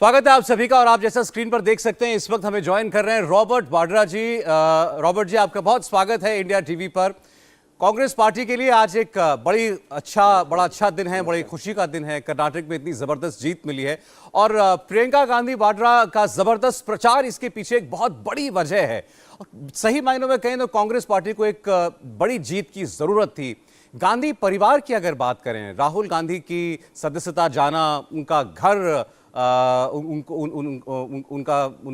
स्वागत है आप सभी का। और आप जैसा स्क्रीन पर देख सकते हैं इस वक्त हमें ज्वाइन कर रहे हैं रॉबर्ट वाड्रा जी। रॉबर्ट जी, आपका बहुत स्वागत है इंडिया टीवी पर। कांग्रेस पार्टी के लिए आज एक बड़ा अच्छा दिन है, बड़ी खुशी का दिन है। कर्नाटक में इतनी जबरदस्त जीत मिली है और प्रियंका गांधी वाड्रा का जबरदस्त प्रचार इसके पीछे एक बहुत बड़ी वजह है। सही मायनों में कहें तो कांग्रेस पार्टी को एक बड़ी जीत की जरूरत थी। गांधी परिवार की अगर बात करें, राहुल गांधी की सदस्यता जाना, उनका घर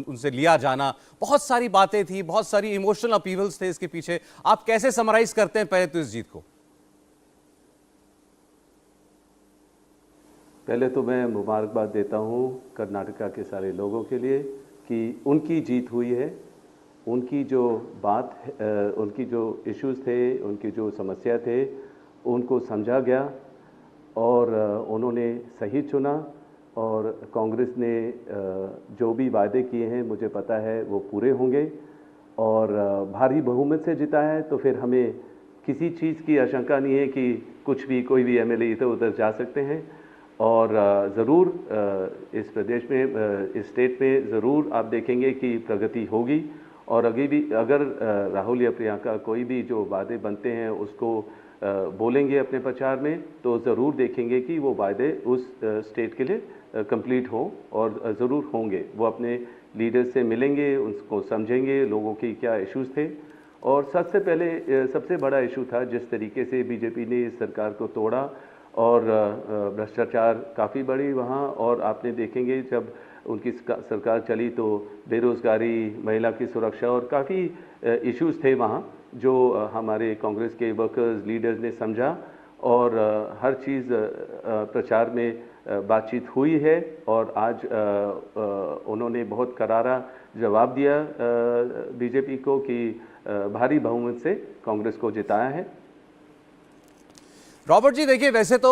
उनसे लिया जाना, बहुत सारी बातें थी, बहुत सारी इमोशनल अपीवल्स थे इसके पीछे। आप कैसे समराइज करते हैं पहले तो इस जीत को? पहले तो मैं मुबारकबाद देता हूँ कर्नाटका के सारे लोगों के लिए कि उनकी जीत हुई है। उनकी जो उनकी जो इश्यूज थे, उनकी जो समस्या थे, उनको समझा गया और उन्होंने सही चुना। और कांग्रेस ने जो भी वादे किए हैं मुझे पता है वो पूरे होंगे और भारी बहुमत से जीता है। तो फिर हमें किसी चीज़ की आशंका नहीं है कि कुछ भी कोई भी एमएलए इधर उधर जा सकते हैं। और ज़रूर इस प्रदेश में, इस स्टेट में ज़रूर आप देखेंगे कि प्रगति होगी। और अगर राहुल या प्रियंका कोई भी जो वादे बनते हैं उसको बोलेंगे अपने प्रचार में, तो ज़रूर देखेंगे कि वो वादे उस स्टेट के लिए कंप्लीट हो और ज़रूर होंगे। वो अपने लीडर्स से मिलेंगे, उसको समझेंगे लोगों की क्या इश्यूज थे। और सबसे बड़ा इशू था जिस तरीके से बीजेपी ने इस सरकार को तोड़ा और भ्रष्टाचार काफ़ी बढ़ी वहाँ। और आपने देखेंगे जब उनकी सरकार चली तो बेरोज़गारी, महिला की सुरक्षा और काफ़ी इश्यूज थे वहाँ जो हमारे कांग्रेस के वर्कर्स लीडर्स ने समझा। और हर चीज़ प्रचार में बातचीत हुई है और आज उन्होंने बहुत करारा जवाब दिया बीजेपी को कि भारी बहुमत से कांग्रेस को जिताया है। रॉबर्ट जी, देखिए वैसे तो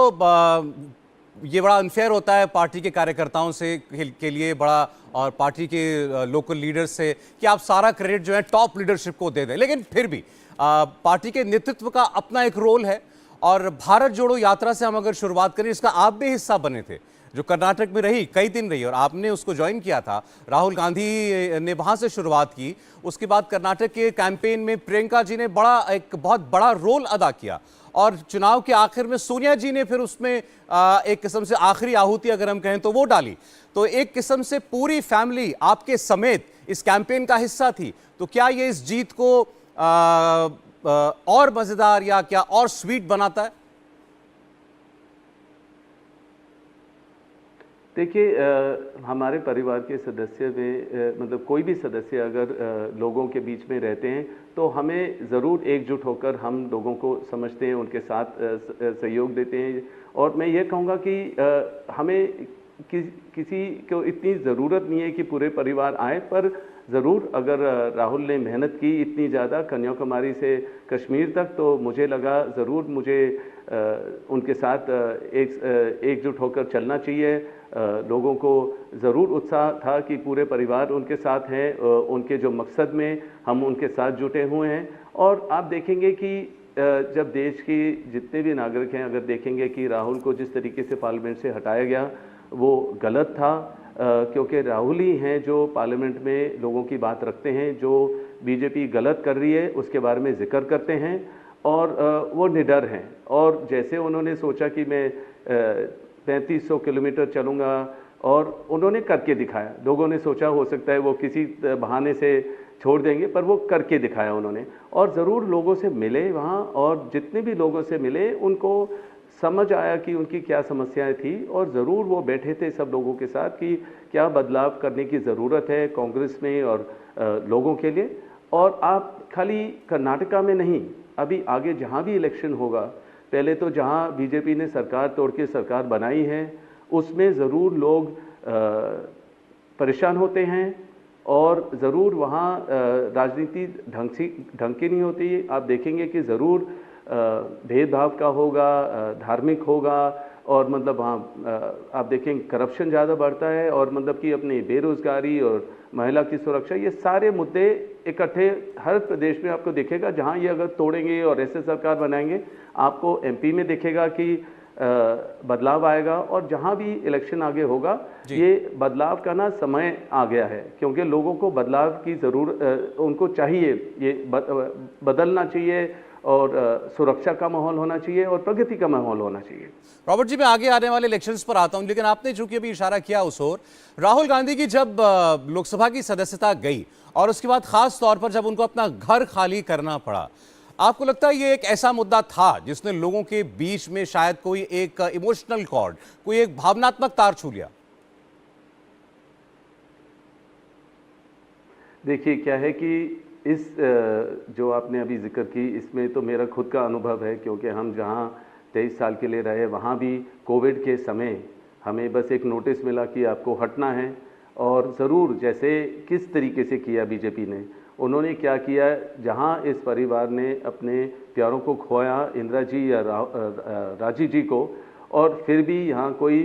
ये बड़ा अनफेयर होता है पार्टी के कार्यकर्ताओं से के लिए बड़ा, और पार्टी के लोकल लीडर्स से, कि आप सारा क्रेडिट जो है टॉप लीडरशिप को दे दें। लेकिन फिर भी पार्टी के नेतृत्व का अपना एक रोल है। और भारत जोड़ो यात्रा से हम अगर शुरुआत करें, इसका आप भी हिस्सा बने थे, जो कर्नाटक में रही, कई दिन रही और आपने उसको ज्वाइन किया था। राहुल गांधी ने वहां से शुरुआत की। उसके बाद कर्नाटक के कैंपेन में प्रियंका जी ने एक बहुत बड़ा रोल अदा किया और चुनाव के आखिर में सोनिया जी ने फिर उसमें एक किस्म से आखिरी आहुति अगर हम कहें तो वो डाली। तो एक किस्म से पूरी फैमिली आपके समेत इस कैंपेन का हिस्सा थी। तो क्या ये इस जीत को और मजेदार या क्या और स्वीट बनाता है? देखिए, हमारे परिवार के सदस्य में मतलब कोई भी सदस्य अगर लोगों के बीच में रहते हैं तो हमें ज़रूर एकजुट होकर हम लोगों को समझते हैं, उनके साथ सहयोग देते हैं। और मैं ये कहूँगा कि हमें किसी को इतनी ज़रूरत नहीं है कि पूरे परिवार आए, पर ज़रूर अगर राहुल ने मेहनत की इतनी ज़्यादा कन्याकुमारी से कश्मीर तक, तो मुझे लगा ज़रूर मुझे उनके साथ एकजुट होकर चलना चाहिए। लोगों को ज़रूर उत्साह था कि पूरे परिवार उनके साथ हैं, उनके जो मकसद में हम उनके साथ जुटे हुए हैं। और आप देखेंगे कि जब देश की जितने भी नागरिक हैं, अगर देखेंगे कि राहुल को जिस तरीके से पार्लियामेंट से हटाया गया वो गलत था, क्योंकि राहुल ही हैं जो पार्लियामेंट में लोगों की बात रखते हैं। जो बीजेपी गलत कर रही है उसके बारे में जिक्र करते हैं और वो निडर हैं। और जैसे उन्होंने सोचा कि मैं 3500 किलोमीटर चलूँगा और उन्होंने करके दिखाया। लोगों ने सोचा हो सकता है वो किसी बहाने से छोड़ देंगे, पर वो करके दिखाया उन्होंने। और ज़रूर लोगों से मिले वहाँ, और जितने भी लोगों से मिले उनको समझ आया कि उनकी क्या समस्याएं थी। और ज़रूर वो बैठे थे सब लोगों के साथ कि क्या बदलाव करने की ज़रूरत है कांग्रेस में और लोगों के लिए। और आप खाली कर्नाटका में नहीं, अभी आगे जहाँ भी इलेक्शन होगा, पहले तो जहाँ बीजेपी ने सरकार तोड़ के सरकार बनाई है उसमें ज़रूर लोग परेशान होते हैं और ज़रूर वहाँ राजनीति ढंग की नहीं होती। आप देखेंगे कि ज़रूर भेदभाव का होगा, धार्मिक होगा, और मतलब वहाँ आप देखेंगे करप्शन ज़्यादा बढ़ता है। और मतलब कि अपनी बेरोज़गारी और महिला की सुरक्षा, ये सारे मुद्दे इकट्ठे हर प्रदेश में आपको दिखेगा। जहाँ ये अगर तोड़ेंगे और ऐसे सरकार बनाएंगे, आपको एमपी में दिखेगा कि बदलाव आएगा। और जहां भी इलेक्शन आगे होगा, ये बदलाव का ना समय आ गया है, क्योंकि लोगों को बदलाव की जरूरत, उनको चाहिए, ये बदलना चाहिए और सुरक्षा का माहौल होना चाहिए और प्रगति का माहौल होना चाहिए। रॉबर्ट जी, मैं आगे आने वाले इलेक्शंस पर आता हूं, लेकिन आपने चूंकि अभी इशारा किया उस ओर, राहुल गांधी की जब लोकसभा की सदस्यता गई और उसके बाद खास तौर पर जब उनको अपना घर खाली करना पड़ा, आपको लगता है ये एक ऐसा मुद्दा था जिसने लोगों के बीच में शायद कोई एक इमोशनल कॉर्ड, कोई एक भावनात्मक तार छू लिया? देखिए, क्या है कि इस जो आपने अभी जिक्र की, इसमें तो मेरा खुद का अनुभव है, क्योंकि हम जहां 23 साल के लिए रहे, वहां भी कोविड के समय हमें बस एक नोटिस मिला कि आपको हटना है। और ज़रूर जैसे किस तरीके से किया बीजेपी ने, उन्होंने क्या किया, जहां इस परिवार ने अपने प्यारों को खोया, इंदिरा जी या राजीव जी को, और फिर भी यहाँ कोई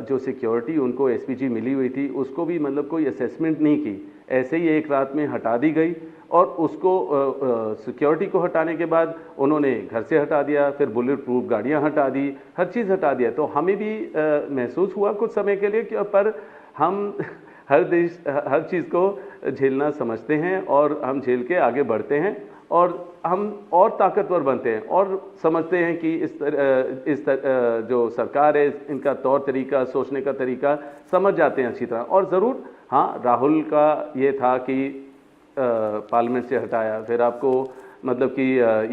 जो सिक्योरिटी उनको एसपीजी मिली हुई थी, उसको भी मतलब कोई असेसमेंट नहीं की, ऐसे ही एक रात में हटा दी गई। और उसको सिक्योरिटी को हटाने के बाद उन्होंने घर से हटा दिया, फिर बुलेट प्रूफ गाड़ियाँ हटा दी, हर चीज़ हटा दिया। तो हमें भी महसूस हुआ कुछ समय के लिए कि पर हम हर चीज़ को झेलना समझते हैं और हम झेल के आगे बढ़ते हैं और हम और ताकतवर बनते हैं और समझते हैं कि जो सरकार है, इनका तौर तरीका, सोचने का तरीका समझ जाते हैं अच्छी तरह। और ज़रूर हाँ, राहुल का ये था कि पार्लियामेंट से हटाया, फिर आपको मतलब कि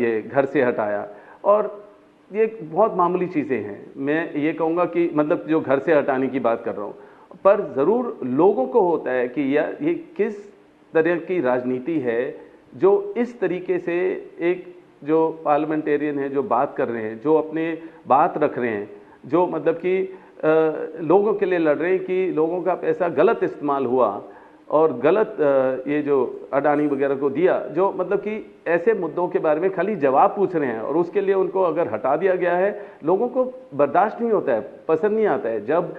ये घर से हटाया, और ये बहुत मामूली चीज़ें हैं। मैं ये कहूँगा कि मतलब जो घर से हटाने की बात कर रहा हूँ, पर ज़रूर लोगों को होता है कि यार ये किस तरह की राजनीति है जो इस तरीके से एक जो पार्लियामेंटेरियन है, जो बात कर रहे हैं, जो अपने बात रख रहे हैं, जो मतलब कि लोगों के लिए लड़ रहे हैं कि लोगों का पैसा गलत इस्तेमाल हुआ और गलत ये जो अडानी वगैरह को दिया, जो मतलब कि ऐसे मुद्दों के बारे में खाली जवाब पूछ रहे हैं, और उसके लिए उनको अगर हटा दिया गया है, लोगों को बर्दाश्त नहीं होता है, पसंद नहीं आता है। जब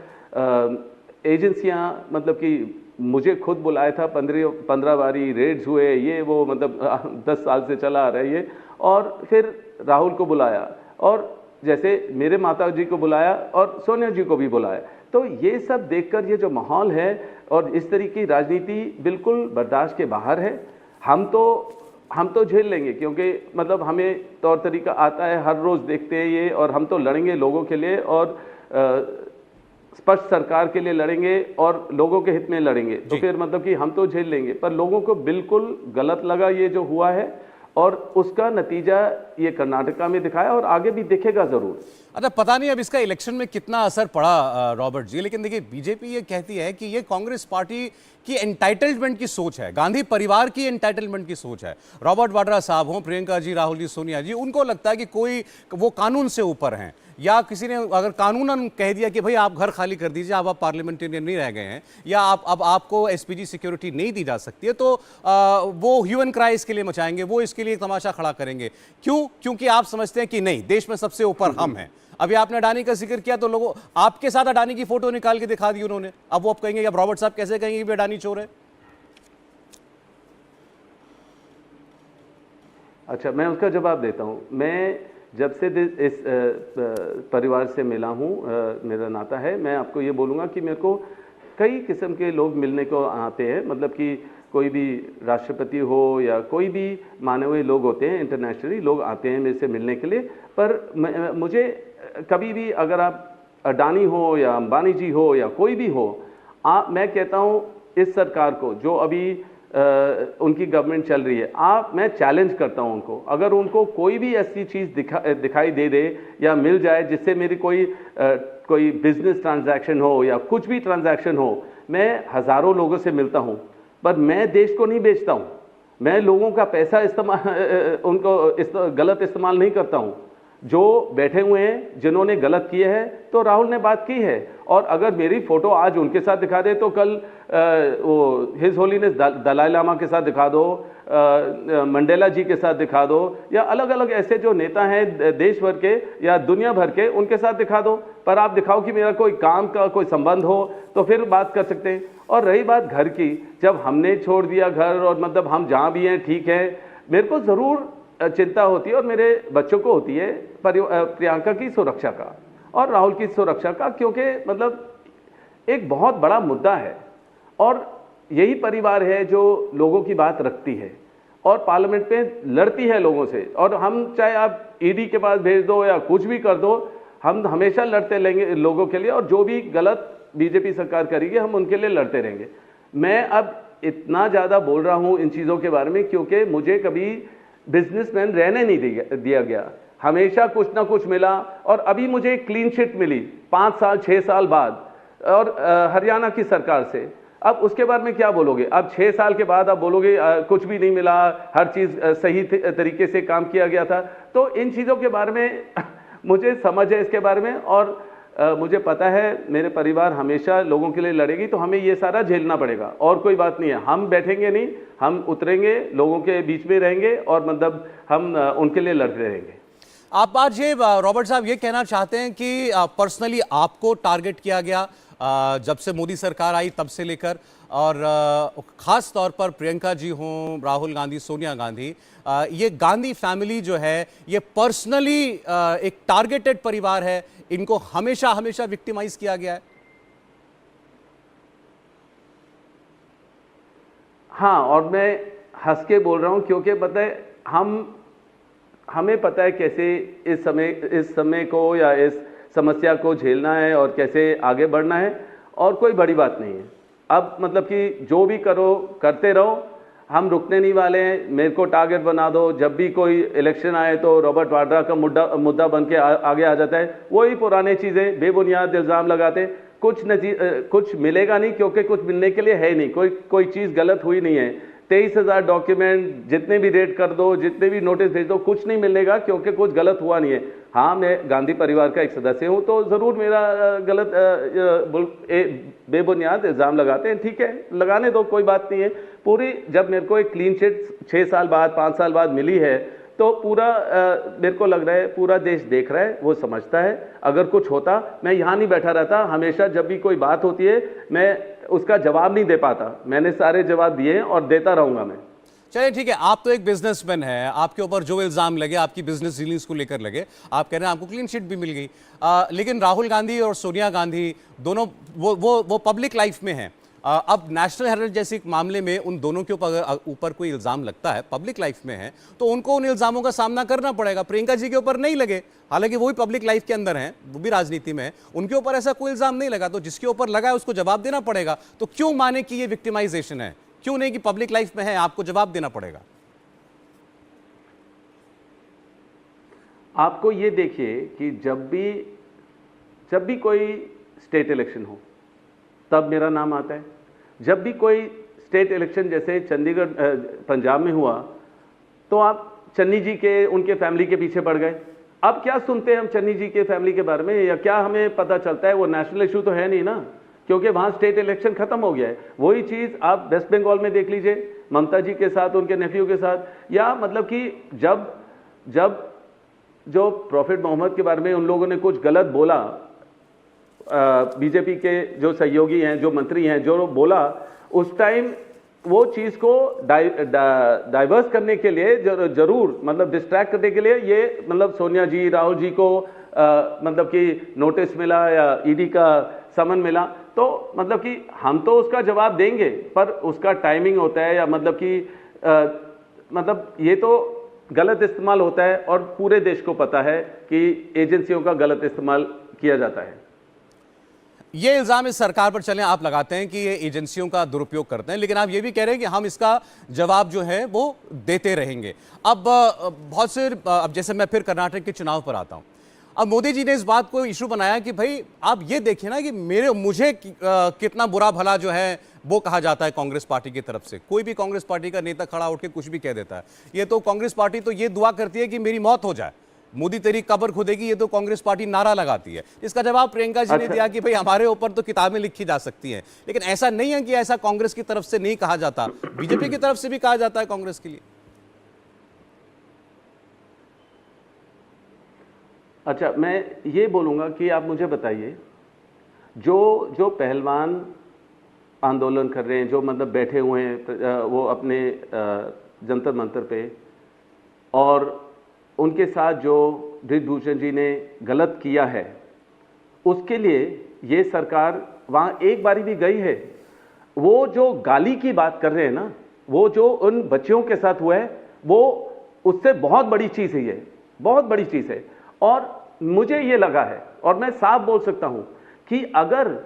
एजेंसियां मतलब कि मुझे खुद बुलाया था, 15 बारी रेड्स हुए, ये वो मतलब 10 साल से चला आ रहा है ये, और फिर राहुल को बुलाया, और जैसे मेरे माता जी को बुलाया और सोनिया जी को भी बुलाया। तो ये सब देखकर ये जो माहौल है और इस तरीके की राजनीति बिल्कुल बर्दाश्त के बाहर है। हम तो झेल लेंगे, क्योंकि मतलब हमें तौर तरीका आता है, हर रोज़ देखते हैं ये, और हम तो लड़ेंगे लोगों के लिए और स्पष्ट सरकार के लिए लड़ेंगे और लोगों के हित में लड़ेंगे। तो फिर मतलब कि हम तो झेल लेंगे, पर लोगों को बिल्कुल गलत लगा ये जो हुआ है, और उसका नतीजा ये कर्नाटका में दिखाया और आगे भी दिखेगा जरूर। अच्छा, पता नहीं अब इसका इलेक्शन में कितना असर पड़ा रॉबर्ट जी, लेकिन देखिए बीजेपी ये कहती है कि ये कांग्रेस पार्टी की एंटाइटलमेंट की सोच है, गांधी परिवार की एंटाइटलमेंट की सोच है। रॉबर्ट वाड्रा साहब हों, प्रियंका जी, राहुल जी, सोनिया जी, उनको लगता है कि कोई वो कानून से ऊपर हैं, या किसी ने अगर कानूनन कह दिया कि भाई आप घर खाली कर दीजिए, आप पार्लियामेंटेरियन नहीं रह गए हैं, या अब आपको एसपीजी सिक्योरिटी नहीं दी जा सकती है, तो वो ह्यूमन क्राई इसके लिए मचाएंगे, वो इसके लिए तमाशा खड़ा करेंगे। क्यों? क्योंकि आप समझते हैं कि नहीं, देश में सबसे ऊपर हम हैं। अभी आपने अडानी का जिक्र किया तो लोगों आपके साथ अडानी की फोटो निकाल के दिखा दी उन्होंने, अब वो आप कहेंगे, अब रॉबर्ट साहब कैसे कहेंगे कि अडानी चोर है? अच्छा, मैं उसका जवाब देता हूं। मैं जब से इस परिवार से मिला हूं, मेरा नाता है, मैं आपको ये बोलूँगा कि मेरे को कई किस्म के लोग मिलने को आते हैं, मतलब कि कोई भी राष्ट्रपति हो या कोई भी माने हुए लोग होते हैं, इंटरनेशनली लोग आते हैं मेरे से मिलने के लिए। पर मुझे कभी भी अगर आप अडानी हो या अंबानी जी हो या कोई भी हो, मैं कहता हूँ इस सरकार को जो अभी उनकी गवर्नमेंट चल रही है, मैं चैलेंज करता हूं उनको, अगर उनको कोई भी ऐसी चीज़ दिखाई दे या मिल जाए जिससे मेरी कोई बिजनेस ट्रांजैक्शन हो या कुछ भी ट्रांजैक्शन हो, मैं हज़ारों लोगों से मिलता हूं, पर मैं देश को नहीं बेचता हूं, मैं लोगों का पैसा उनको गलत इस्तेमाल नहीं करता हूं। जो बैठे हुए हैं, जिन्होंने गलत किए हैं, तो राहुल ने बात की है, और अगर मेरी फोटो आज उनके साथ दिखा दे तो कल वो हिज होलीनेस दलाई लामा के साथ दिखा दो, मंडेला जी के साथ दिखा दो, या अलग अलग ऐसे जो नेता हैं देश भर के या दुनिया भर के, उनके साथ दिखा दो। पर आप दिखाओ कि मेरा कोई काम का कोई संबंध हो तो फिर बात कर सकते हैं। और रही बात घर की, जब हमने छोड़ दिया घर और मतलब हम जहाँ भी हैं ठीक है, मेरे को ज़रूर चिंता होती है और मेरे बच्चों को होती है प्रियंका की सुरक्षा का। और राहुल की सुरक्षा का, क्योंकि मतलब एक बहुत बड़ा मुद्दा है और यही परिवार है जो लोगों की बात रखती है और पार्लियामेंट में लड़ती है लोगों से। और हम चाहे आप ईडी के पास भेज दो या कुछ भी कर दो, हम हमेशा लड़ते रहेंगे लोगों के लिए, और जो भी गलत बीजेपी सरकार करेगी हम उनके लिए लड़ते रहेंगे। मैं अब इतना ज़्यादा बोल रहा हूँ इन चीज़ों के बारे में क्योंकि मुझे कभी बिजनेसमैन रहने नहीं दिया गया, हमेशा कुछ ना कुछ मिला। और अभी मुझे एक क्लीन चिट मिली 5 साल 6 साल बाद, और हरियाणा की सरकार से। अब उसके बारे में क्या बोलोगे? अब 6 साल के बाद आप बोलोगे कुछ भी नहीं मिला, हर चीज़ सही तरीके से काम किया गया था। तो इन चीज़ों के बारे में मुझे समझ है इसके बारे में, और मुझे पता है मेरे परिवार हमेशा लोगों के लिए लड़ेगी, तो हमें ये सारा झेलना पड़ेगा और कोई बात नहीं है। हम बैठेंगे नहीं, हम उतरेंगे, लोगों के बीच में रहेंगे और मतलब हम उनके लिए लड़ते रहेंगे। आप आज ये रॉबर्ट साहब ये कहना चाहते हैं कि पर्सनली आपको टारगेट किया गया जब से मोदी सरकार आई तब से लेकर, और खास तौर पर प्रियंका जी हों, राहुल गांधी, सोनिया गांधी, ये गांधी फैमिली जो है ये पर्सनली एक टारगेटेड परिवार है, इनको हमेशा हमेशा विक्टिमाइज किया गया है? हाँ, और मैं हंस के बोल रहा हूं क्योंकि पता है हमें पता है कैसे इस समय को या इस समस्या को झेलना है और कैसे आगे बढ़ना है, और कोई बड़ी बात नहीं है। अब मतलब कि जो भी करो करते रहो, हम रुकने नहीं वाले हैं। मेरे को टारगेट बना दो, जब भी कोई इलेक्शन आए तो रॉबर्ट वाड्रा का मुद्दा बन के आगे आ जाता है। वही पुराने चीज़ें, बेबुनियाद इल्ज़ाम लगाते, कुछ मिलेगा नहीं क्योंकि कुछ मिलने के लिए है नहीं, कोई चीज़ गलत हुई नहीं है। 23,000 डॉक्यूमेंट जितने भी रेड कर दो, जितने भी नोटिस भेज दो, कुछ नहीं मिलेगा क्योंकि कुछ गलत हुआ नहीं है। हाँ, मैं गांधी परिवार का एक सदस्य हूं, तो ज़रूर मेरा गलत बेबुनियाद इल्ज़ाम लगाते हैं, ठीक है, लगाने दो, कोई बात नहीं है। पूरी जब मेरे को एक क्लीन चिट 6 साल बाद 5 साल बाद मिली है, तो पूरा मेरे को लग रहा है पूरा देश देख रहा है, वो समझता है। अगर कुछ होता, मैं यहाँ नहीं बैठा रहता। हमेशा जब भी कोई बात होती है मैं उसका जवाब नहीं दे पाता, मैंने सारे जवाब दिए और देता रहूंगा मैं। चलिए ठीक है, आप तो एक बिजनेसमैन हैं, आपके ऊपर जो इल्जाम लगे, आपकी बिजनेस डीलिंग्स को लेकर लगे, आप कह रहे हैं आपको क्लीन चिट भी मिल गई, लेकिन राहुल गांधी और सोनिया गांधी दोनों वो पब्लिक लाइफ में हैं। अब नेशनल हेराल्ड जैसे मामले में उन दोनों के ऊपर कोई इल्जाम लगता है, पब्लिक लाइफ में है, तो उनको उन इल्जामों का सामना करना पड़ेगा। प्रियंका जी के ऊपर नहीं लगे, हालांकि वो भी पब्लिक लाइफ के अंदर हैं, वो भी राजनीति में है, उनके ऊपर ऐसा कोई इल्जाम नहीं लगा, तो जिसके ऊपर लगा है उसको जवाब देना पड़ेगा। तो क्यों माने कि ये विक्टिमाइजेशन है? क्यों नहीं कि पब्लिक लाइफ में है, आपको जवाब देना पड़ेगा? आपको ये देखिए कि जब भी कोई स्टेट इलेक्शन हो तब मेरा नाम आता है। जब भी कोई स्टेट इलेक्शन जैसे चंडीगढ़ पंजाब में हुआ तो आप चन्नी जी के उनके फैमिली के पीछे पड़ गए। अब क्या सुनते हैं हम चन्नी जी के फैमिली के बारे में, या क्या हमें पता चलता है? वो नेशनल इशू तो है नहीं ना, क्योंकि वहां स्टेट इलेक्शन खत्म हो गया है। वही चीज आप वेस्ट बंगाल में देख लीजिए, ममता जी के साथ, उनके नेफ्यू के साथ। या मतलब कि जब जो प्रॉफिट मोहम्मद के बारे में उन लोगों ने कुछ गलत बोला, बीजेपी के जो सहयोगी हैं, जो मंत्री हैं, जो बोला, उस टाइम वो चीज़ को डाइवर्स करने के लिए जरूर मतलब डिस्ट्रैक्ट करने के लिए ये मतलब सोनिया जी, राहुल जी को मतलब कि नोटिस मिला या ईडी का समन मिला, तो मतलब कि हम तो उसका जवाब देंगे, पर उसका टाइमिंग होता है, या मतलब कि मतलब ये तो गलत इस्तेमाल होता है और पूरे देश को पता है कि एजेंसियों का गलत इस्तेमाल किया जाता है। ये इल्जाम इस सरकार पर चले आप लगाते हैं कि ये एजेंसियों का दुरुपयोग करते हैं, लेकिन आप ये भी कह रहे हैं कि हम इसका जवाब जो है वो देते रहेंगे। अब बहुत से अब जैसे मैं फिर कर्नाटक के चुनाव पर आता हूं, अब मोदी जी ने इस बात को इशू बनाया कि भाई आप ये देखिए ना कि मुझे कितना बुरा भला जो है वो कहा जाता है कांग्रेस पार्टी की तरफ से। कोई भी कांग्रेस पार्टी का नेता खड़ा उठ के कुछ भी कह देता है। ये तो कांग्रेस पार्टी तो ये दुआ करती है कि मेरी मौत हो जाए, मोदी तेरी कब्र खुदेगी, ये तो कांग्रेस पार्टी नारा लगाती है। इसका जवाब प्रियंका जी ने दिया कि भाई हमारे ऊपर तो किताबें लिखी जा सकती हैं, लेकिन ऐसा नहीं है कि ऐसा कांग्रेस की तरफ से नहीं कहा जाता, बीजेपी की तरफ से भी कहा जाता है कांग्रेस के लिए। अच्छा, मैं ये बोलूँगा कि आप मुझे बताइए, जो पहलवान आंदोलन कर रहे हैं, जो मतलब बैठे हुए हैं वो अपने जंतर मंतर पे, और उनके साथ जो ब्रिजभूषण जी ने गलत किया है, उसके लिए ये सरकार वहाँ एक बारी भी गई है? वो जो गाली की बात कर रहे हैं ना, वो जो उन बच्चियों के साथ हुआ है, वो उससे बहुत बड़ी चीज है, ये बहुत बड़ी चीज है। और मुझे ये लगा है, और मैं साफ बोल सकता हूं कि अगर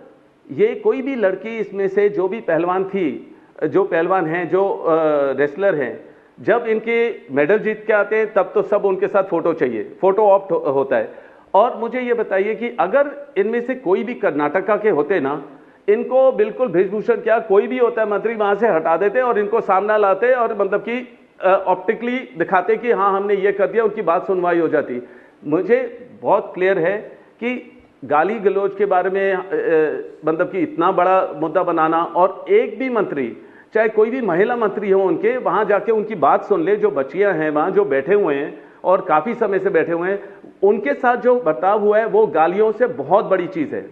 ये कोई भी लड़की इसमें से जो भी पहलवान थी, जो पहलवान हैं, जो रेसलर हैं, जब इनके मेडल जीत के आते हैं तब तो सब उनके साथ फोटो चाहिए, फोटो ऑप्ट होता है। और मुझे ये बताइए कि अगर इनमें से कोई भी कर्नाटका के होते ना, इनको बिल्कुल भेषभूषण क्या, कोई भी होता है मंत्री, वहां से हटा देते और इनको सामना लाते और मतलब कि ऑप्टिकली दिखाते कि हाँ हमने ये कर दिया, उनकी बात सुनवाई हो जाती। मुझे बहुत क्लियर है कि गाली गलौज के बारे में मतलब कि इतना बड़ा मुद्दा बनाना, और एक भी मंत्री, चाहे कोई भी महिला मंत्री हो, उनके वहां जाके उनकी बात सुन ले, जो बच्चियां हैं वहां जो बैठे हुए हैं और काफी समय से बैठे हुए हैं, उनके साथ जो बर्ताव हुआ है वो गालियों से बहुत बड़ी चीज है।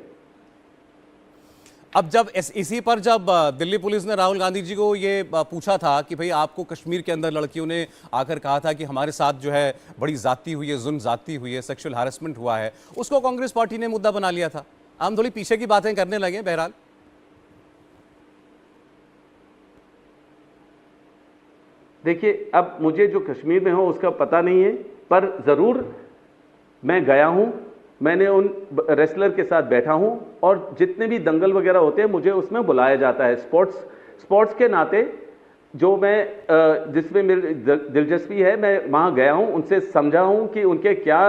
अब जब इसी पर जब दिल्ली पुलिस ने राहुल गांधी जी को ये पूछा था कि भाई आपको कश्मीर के अंदर लड़कियों ने आकर कहा था कि हमारे साथ जो है बड़ी जाती हुई है, जुल्म जाती हुई है, सेक्सुअल हैरेसमेंट हुआ है, उसको कांग्रेस पार्टी ने मुद्दा बना लिया था। हम थोड़ी पीछे की बातें करने लगे। बहरहाल देखिए, अब मुझे जो कश्मीर में हो उसका पता नहीं है, पर जरूर मैं गया हूं, मैंने उन रेसलर के साथ बैठा हूं, और जितने भी दंगल वगैरह होते हैं मुझे उसमें बुलाया जाता है। स्पोर्ट्स के नाते जो मैं जिसमें मेरी दिलचस्पी है, मैं वहां गया हूं, उनसे समझा हूं कि उनके क्या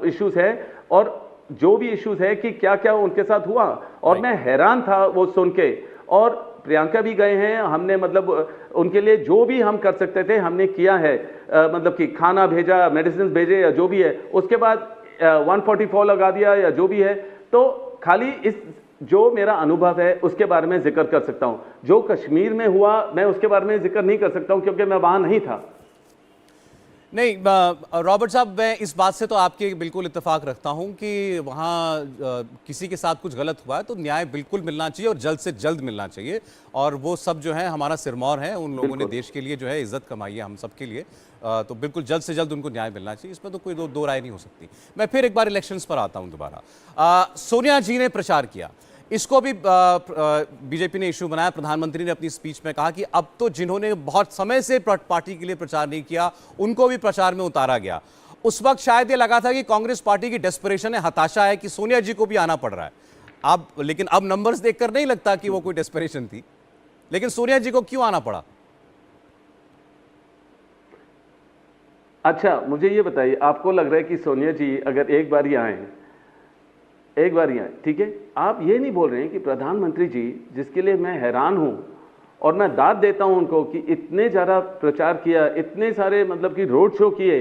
इश्यूज है और जो भी इश्यूज है कि क्या क्या उनके साथ हुआ, और मैं हैरान था वो सुन के। और प्रियंका भी गए हैं, हमने मतलब उनके लिए जो भी हम कर सकते थे हमने किया है, मतलब कि खाना भेजा, मेडिसिन भेजे या जो भी है, उसके बाद 144 लगा दिया या जो भी है। तो खाली इस जो मेरा अनुभव है उसके बारे में जिक्र कर सकता हूं। जो कश्मीर में हुआ मैं उसके बारे में जिक्र नहीं कर सकता हूं क्योंकि मैं वहां नहीं था। नहीं रॉबर्ट साहब, मैं इस बात से तो आपके बिल्कुल इत्तेफाक रखता हूं कि वहाँ किसी के साथ कुछ गलत हुआ है तो न्याय बिल्कुल मिलना चाहिए और जल्द से जल्द मिलना चाहिए। और वो सब जो है हमारा सिरमौर है, उन लोगों ने देश के लिए जो है इज्जत कमाई है हम सब के लिए, तो बिल्कुल जल्द से जल्द उनको न्याय मिलना चाहिए, इसमें तो कोई दो राय नहीं हो सकती। मैं फिर एक बार इलेक्शंस पर आता हूं दोबारा। सोनिया जी ने प्रचार किया, इसको भी बीजेपी ने इशू बनाया। प्रधानमंत्री ने अपनी स्पीच में कहा कि अब तो जिन्होंने बहुत समय से पार्टी के लिए प्रचार नहीं किया उनको भी प्रचार में उतारा गया। उस वक्त शायद ये लगा था कि कांग्रेस पार्टी की डेस्परेशन है, हताशा है कि सोनिया जी को भी आना पड़ रहा है। अब लेकिन अब नंबर्स देखकर नहीं लगता कि वो कोई डेस्परेशन थी, लेकिन सोनिया जी को क्यों आना पड़ा? अच्छा, मुझे ये बताइए, आपको लग रहा है कि सोनिया जी अगर एक बार ही आए, एक बार ही आए, ठीक है, आप ये नहीं बोल रहे हैं कि प्रधानमंत्री जी, जिसके लिए मैं हैरान हूं और मैं दाद देता हूं उनको कि इतने ज़्यादा प्रचार किया, इतने सारे मतलब कि रोड शो किए,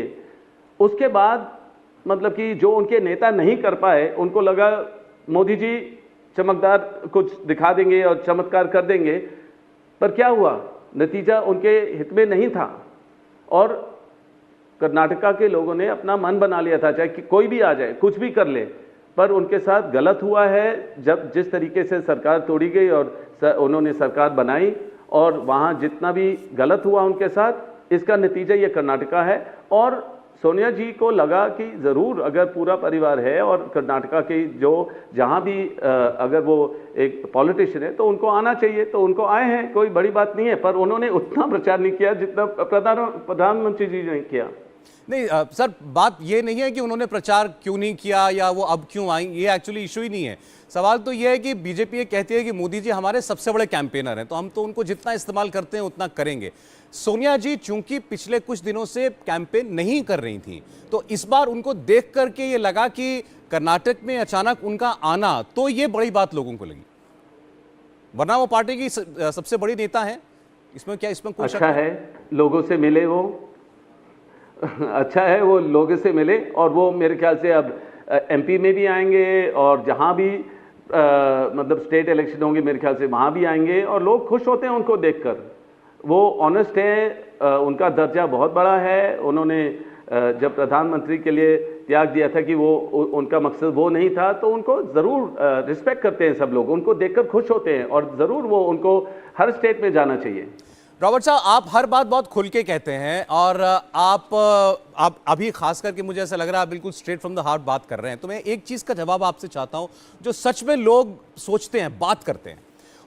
उसके बाद मतलब कि जो उनके नेता नहीं कर पाए, उनको लगा मोदी जी चमकदार कुछ दिखा देंगे और चमत्कार कर देंगे, पर क्या हुआ, नतीजा उनके हित में नहीं था। और कर्नाटका के लोगों ने अपना मन बना लिया था, चाहे कि कोई भी आ जाए, कुछ भी कर ले, पर उनके साथ गलत हुआ है। जब जिस तरीके से सरकार तोड़ी गई और उन्होंने सरकार बनाई, और वहां जितना भी गलत हुआ उनके साथ, इसका नतीजा ये कर्नाटका है। और सोनिया जी को लगा कि जरूर अगर पूरा परिवार है और कर्नाटका के जो जहां भी अगर वो एक पॉलिटिशियन है तो उनको आना चाहिए, तो उनको आए हैं, कोई बड़ी बात नहीं है। पर उन्होंने उतना प्रचार नहीं किया जितना प्रधानमंत्री जी ने किया। नहीं सर, बात ये नहीं है कि उन्होंने प्रचार क्यों नहीं किया या वो अब क्यों आई, ये एक्चुअली इशू ही नहीं है। सवाल तो ये है कि बीजेपी ये कहती है कि मोदी जी हमारे सबसे बड़े कैंपेनर हैं, तो हम तो उनको जितना इस्तेमाल करते हैं उतना करेंगे। सोनिया जी चूंकि पिछले कुछ दिनों से कैंपेन नहीं कर रही थी, तो इस बार उनको देख करके ये लगा कि कर्नाटक में अचानक उनका आना, तो ये बड़ी बात लोगों को लगी, वरना वो पार्टी की सबसे बड़ी नेता है। इसमें क्या, इसमें कोई अच्छा है लोगों से मिले वो अच्छा है वो लोगों से मिले, और वो मेरे ख्याल से अब एमपी में भी आएंगे और जहां भी मतलब स्टेट इलेक्शन होंगे मेरे ख्याल से वहां भी आएंगे, और लोग खुश होते हैं उनको देखकर। वो ऑनेस्ट है, उनका दर्जा बहुत बड़ा है। उन्होंने जब प्रधानमंत्री के लिए त्याग दिया था कि वो उनका मकसद वो नहीं था, तो उनको ज़रूर रिस्पेक्ट करते हैं सब लोग, उनको देखकर खुश होते हैं, और ज़रूर वो उनको हर स्टेट में जाना चाहिए। रॉबर्ट साहब, आप हर बात बहुत खुल के कहते हैं और आप अभी खास करके मुझे ऐसा लग रहा है आप बिल्कुल स्ट्रेट फ्रॉम द हार्ट बात कर रहे हैं। तो मैं एक चीज़ का जवाब आपसे चाहता हूं जो सच में लोग सोचते हैं, बात करते हैं,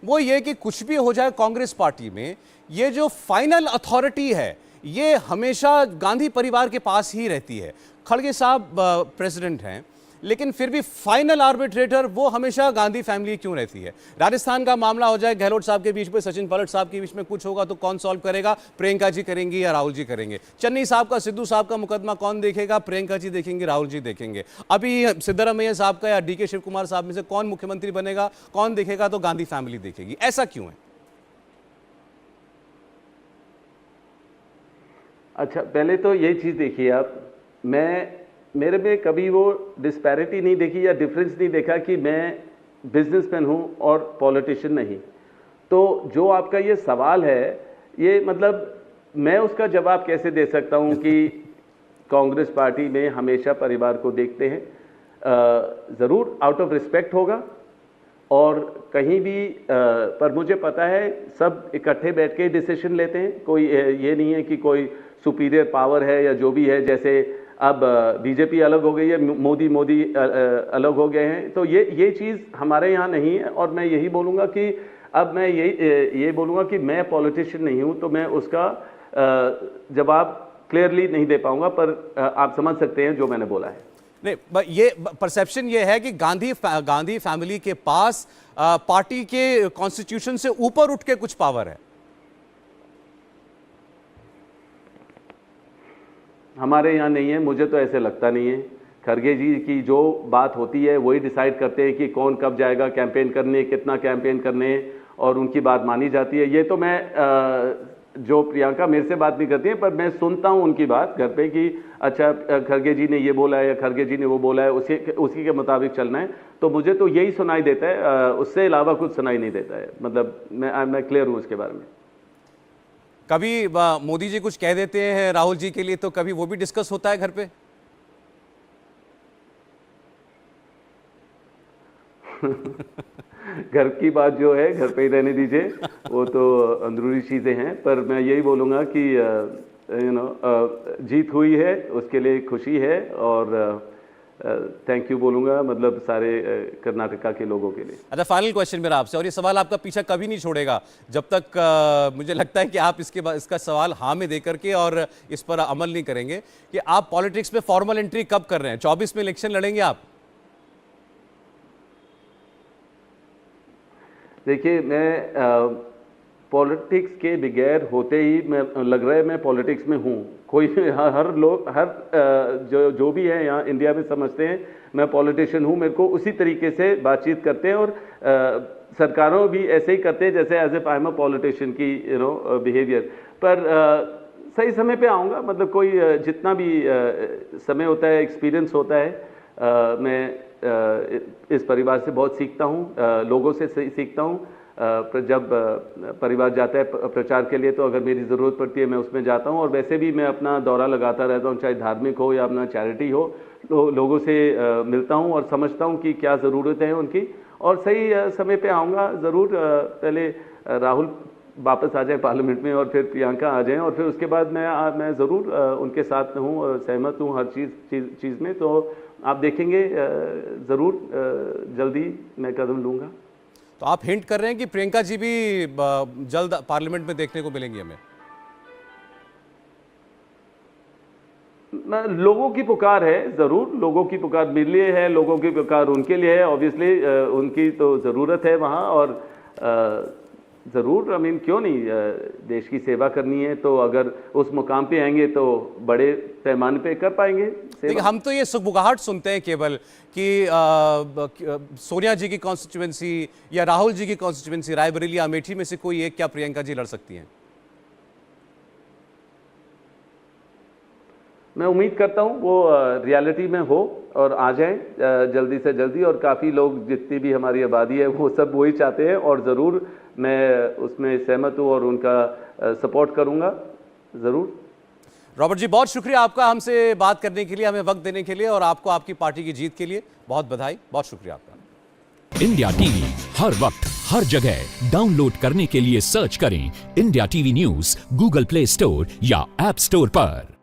वो ये कि कुछ भी हो जाए कांग्रेस पार्टी में, ये जो फाइनल अथॉरिटी है ये हमेशा गांधी परिवार के पास ही रहती है। खड़गे साहब प्रेसिडेंट हैं, लेकिन फिर भी फाइनल आर्बिट्रेटर वो हमेशा गांधी फैमिली क्यों रहती है? राजस्थान का मामला हो जाए गहलोत साहब के बीच में, सचिन पायलट साहब के बीच में कुछ होगा तो कौन सॉल्व करेगा? प्रियंका जी करेंगी या राहुल जी करेंगे? चन्नी साहब का, सिद्धू साहब का मुकदमा कौन देखेगा? प्रियंका जी देखेंगे, राहुल जी देखेंगे। अभी सिद्धरामैया साहब का या डीके शिव कुमार साहब में से कौन मुख्यमंत्री बनेगा, कौन देखेगा? तो गांधी फैमिली देखेगी। ऐसा क्यों है? अच्छा, पहले तो ये चीज़ देखिए आप, मेरे में कभी वो डिस्पैरिटी नहीं देखी या डिफरेंस नहीं देखा कि मैं बिजनेसमैन हूँ और पॉलिटिशियन नहीं। तो जो आपका ये सवाल है, ये मतलब मैं उसका जवाब कैसे दे सकता हूँ कि कांग्रेस पार्टी में हमेशा परिवार को देखते हैं। ज़रूर आउट ऑफ रिस्पेक्ट होगा और कहीं भी पर मुझे पता है सब इकट्ठे बैठ के डिसीजन लेते हैं। कोई ये नहीं है कि कोई सुपीरियर पावर है या जो भी है। जैसे अब बीजेपी अलग हो गई है, मोदी अलग हो गए हैं, तो ये चीज़ हमारे यहाँ नहीं है। और मैं यही बोलूँगा कि अब मैं ये बोलूँगा कि मैं पॉलिटिशियन नहीं हूँ, तो मैं उसका जवाब क्लियरली नहीं दे पाऊँगा, पर आप समझ सकते हैं जो मैंने बोला है। नहीं, ये परसेप्शन ये है कि गांधी फैमिली के पास पार्टी के कॉन्स्टिट्यूशन से ऊपर उठ के कुछ पावर है। हमारे यहाँ नहीं है, मुझे तो ऐसे लगता नहीं है। खड़गे जी की जो बात होती है वही डिसाइड करते हैं कि कौन कब जाएगा कैंपेन करने, कितना कैंपेन करने, और उनकी बात मानी जाती है। ये तो मैं जो प्रियंका मेरे से बात नहीं करती है, पर मैं सुनता हूँ उनकी बात घर पे कि अच्छा खड़गे जी ने ये बोला है या खड़गे जी ने वो बोला है, उसी के मुताबिक चलना है। तो मुझे तो यही सुनाई देता है, उससे अलावा कुछ सुनाई नहीं देता है। मतलब मैं क्लियर हूँ उसके बारे में। कभी मोदी जी कुछ कह देते हैं राहुल जी के लिए, तो कभी वो भी डिस्कस होता है घर पे? घर की बात जो है घर पे ही रहने दीजिए, वो तो अंदरूनी चीज़ें हैं। पर मैं यही बोलूँगा कि जीत हुई है, उसके लिए खुशी है, और थैंक यू बोलूँगा मतलब सारे कर्नाटका के लोगों के लिए। अच्छा, फाइनल क्वेश्चन मेरा आपसे, और ये सवाल आपका पीछा कभी नहीं छोड़ेगा जब तक मुझे लगता है कि आप इसका सवाल हाँ में दे करके और इस पर अमल नहीं करेंगे, कि आप पॉलिटिक्स में फॉर्मल एंट्री कब कर रहे हैं? 24 में इलेक्शन लड़ेंगे आप? देखिए, मैं पॉलिटिक्स के बगैर होते ही मैं लग रहा है मैं पॉलिटिक्स में हूँ। कोई हर लोग जो भी है यहाँ इंडिया में समझते हैं मैं पॉलिटिशियन हूँ। मेरे को उसी तरीके से बातचीत करते हैं, और सरकारों भी ऐसे ही करते हैं जैसे as if I am a politician की बिहेवियर। पर सही समय पे आऊँगा, मतलब कोई जितना भी समय होता है, एक्सपीरियंस होता है। मैं इस परिवार से बहुत सीखता हूँ, लोगों से सीखता हूँ। जब परिवार जाता है प्रचार के लिए, तो अगर मेरी ज़रूरत पड़ती है मैं उसमें जाता हूँ। और वैसे भी मैं अपना दौरा लगाता रहता हूँ, चाहे धार्मिक हो या अपना चैरिटी हो, तो लोगों से मिलता हूँ और समझता हूँ कि क्या ज़रूरत है उनकी, और सही समय पे आऊँगा ज़रूर। पहले राहुल वापस आ जाए पार्लियामेंट में, और फिर प्रियंका आ जाएं, और फिर उसके बाद मैं ज़रूर उनके साथ हूँ, सहमत हूँ हर चीज़ में। तो आप देखेंगे ज़रूर जल्दी मैं कदम लूँगा। तो आप हिंट कर रहे हैं कि प्रियंका जी भी जल्द पार्लियामेंट में देखने को मिलेंगी हमें? लोगों की पुकार है, ज़रूर लोगों की पुकार मेरे लिए है, लोगों की पुकार उनके लिए है। ऑब्वियसली उनकी तो ज़रूरत है वहाँ, और ज़रूर क्यों नहीं, देश की सेवा करनी है तो अगर उस मुकाम पे आएंगे तो बड़े पैमाने पे कर पाएंगे। देखिए, हम तो ये सुगबुगाहट सुनते हैं केवल कि सोनिया जी की कॉन्स्टिट्यूएंसी या राहुल जी की कॉन्स्टिट्यूएंसी रायबरेली अमेठी में से कोई एक क्या प्रियंका जी लड़ सकती हैं? मैं उम्मीद करता हूँ वो रियलिटी में हो और आ जाएं जल्दी से जल्दी। और काफ़ी लोग, जितनी भी हमारी आबादी है, वो सब वही चाहते हैं, और ज़रूर मैं उसमें सहमत हूँ और उनका सपोर्ट करूँगा ज़रूर। रॉबर्ट जी, बहुत शुक्रिया आपका हमसे बात करने के लिए, हमें वक्त देने के लिए, और आपको आपकी पार्टी की जीत के लिए बहुत बधाई, बहुत शुक्रिया आपका। इंडिया टीवी हर वक्त हर जगह डाउनलोड करने के लिए सर्च करें India TV news Google play store या ऐप स्टोर पर।